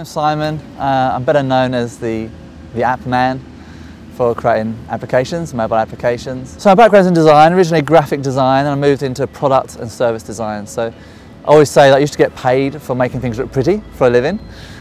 name's Simon. I'm better known as the app man for creating applications, mobile applications. So my background's in design, originally graphic design, and I moved into product and service design. So I always say that I used to get paid for making things look pretty for a living,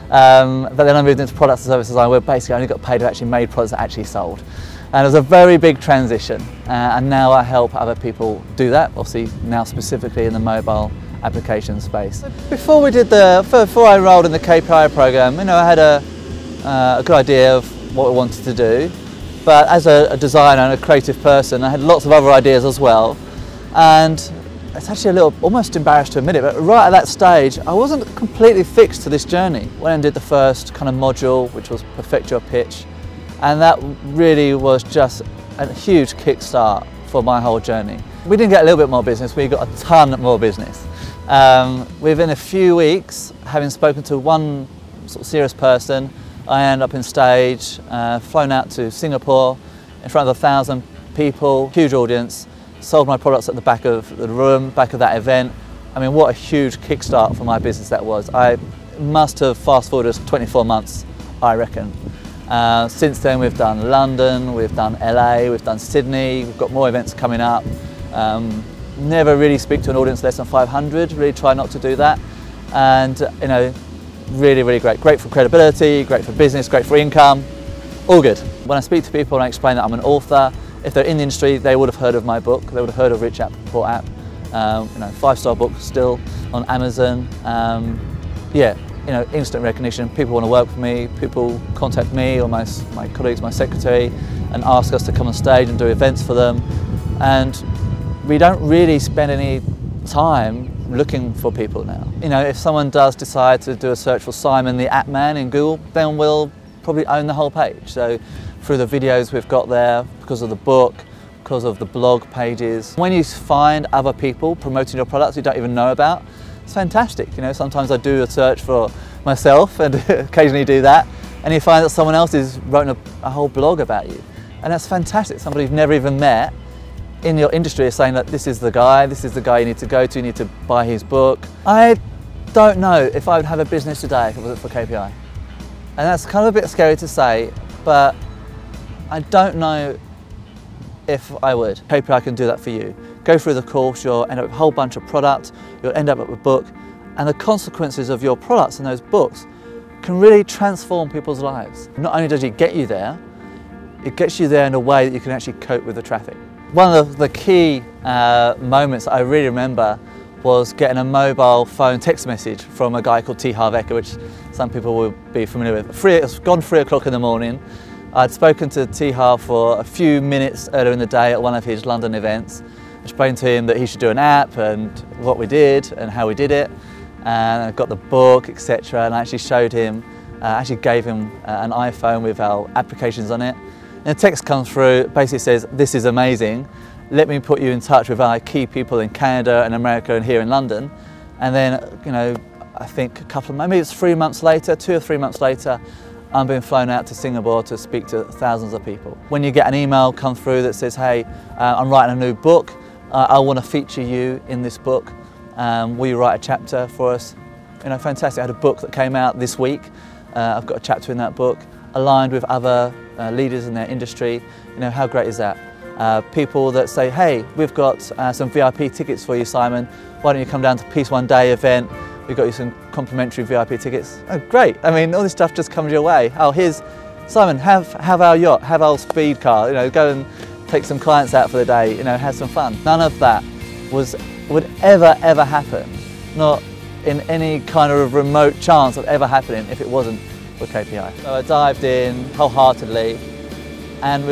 but then I moved into product and service design where basically I only got paid to actually made products that actually sold. And it was a very big transition, and now I help other people do that, obviously now specifically in the mobile application space. Before I enrolled in the KPI program, I had a good idea of what I wanted to do, but as a designer and a creative person, I had lots of other ideas as well, and it's actually a little, almost embarrassed to admit it, but right at that stage, I wasn't completely fixed to this journey. Went and did the first kind of module, which was Perfect Your Pitch, and that really was just a huge kickstart for my whole journey. We didn't get a little bit more business, we got a ton more business. Within a few weeks, having spoken to one sort of serious person, I ended up in stage, flown out to Singapore in front of 1,000 people, huge audience, sold my products at the back of the room, back of that event. I mean, what a huge kickstart for my business that was. I must have fast forwarded 24 months, I reckon. Since then we've done London, we've done LA, we've done Sydney, we've got more events coming up. Never really speak to an audience less than 500, really try not to do that. And really great. Great for credibility, great for business, great for income, all good. When I speak to people and I explain that I'm an author, if they're in the industry, they would have heard of my book, they would have heard of Rich App Poor App. 5-star book still on Amazon. Instant recognition. People want to work with me, people contact me or my colleagues, my secretary, and ask us to come on stage and do events for them. And we don't really spend any time looking for people now. If someone does decide to do a search for Simon the App Man in Google, then we'll probably own the whole page. So through the videos we've got there, because of the book, because of the blog pages. When you find other people promoting your products you don't even know about, it's fantastic. Sometimes I do a search for myself and occasionally do that, and you find that someone else has written a whole blog about you. And that's fantastic. Somebody you've never even met in your industry is saying that this is the guy you need to go to, you need to buy his book. I don't know if I would have a business today if it wasn't for KPI. And that's kind of a bit scary to say, but I don't know if I would. KPI can do that for you. Go through the course, you'll end up with a whole bunch of products, you'll end up with a book, and the consequences of your products and those books can really transform people's lives. Not only does it get you there, it gets you there in a way that you can actually cope with the traffic. One of the key moments that I really remember was getting a mobile phone text message from a guy called Tihar, which some people will be familiar with. It was gone 3 o'clock in the morning. I'd spoken to Tihar for a few minutes earlier in the day at one of his London events. I explained to him that he should do an app and what we did and how we did it. And I got the book, etc. And I actually showed him, actually gave him an iPhone with our applications on it. And the text comes through, it basically says, "This is amazing. Let me put you in touch with our key people in Canada and America and here in London." And then, I think maybe it's 3 months later, 2 or 3 months later, I'm being flown out to Singapore to speak to thousands of people. When you get an email come through that says, "Hey, I'm writing a new book. I want to feature you in this book. Will you write a chapter for us?" Fantastic. I had a book that came out this week. I've got a chapter in that book, aligned with other leaders in their industry. How great is that? People that say, "Hey, we've got some VIP tickets for you, Simon. Why don't you come down to Peace One Day event? We've got you some complimentary VIP tickets." Oh, great. I mean, all this stuff just comes your way. Oh, here's, Simon, have our yacht, have our speed car, go and take some clients out for the day, have some fun. None of that would ever happen, not in any kind of remote chance of ever happening if it wasn't for KPI. So I dived in wholeheartedly, and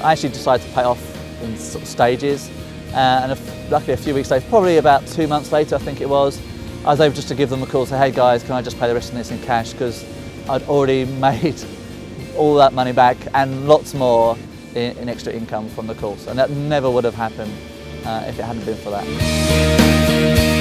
I actually decided to pay off in sort of stages, and luckily a few weeks later, probably about 2 months later I think it was, I was able just to give them a call and say, "Hey guys, can I just pay the rest of this in cash?" Because I'd already made all that money back and lots more in extra income from the course, and that never would have happened if it hadn't been for that.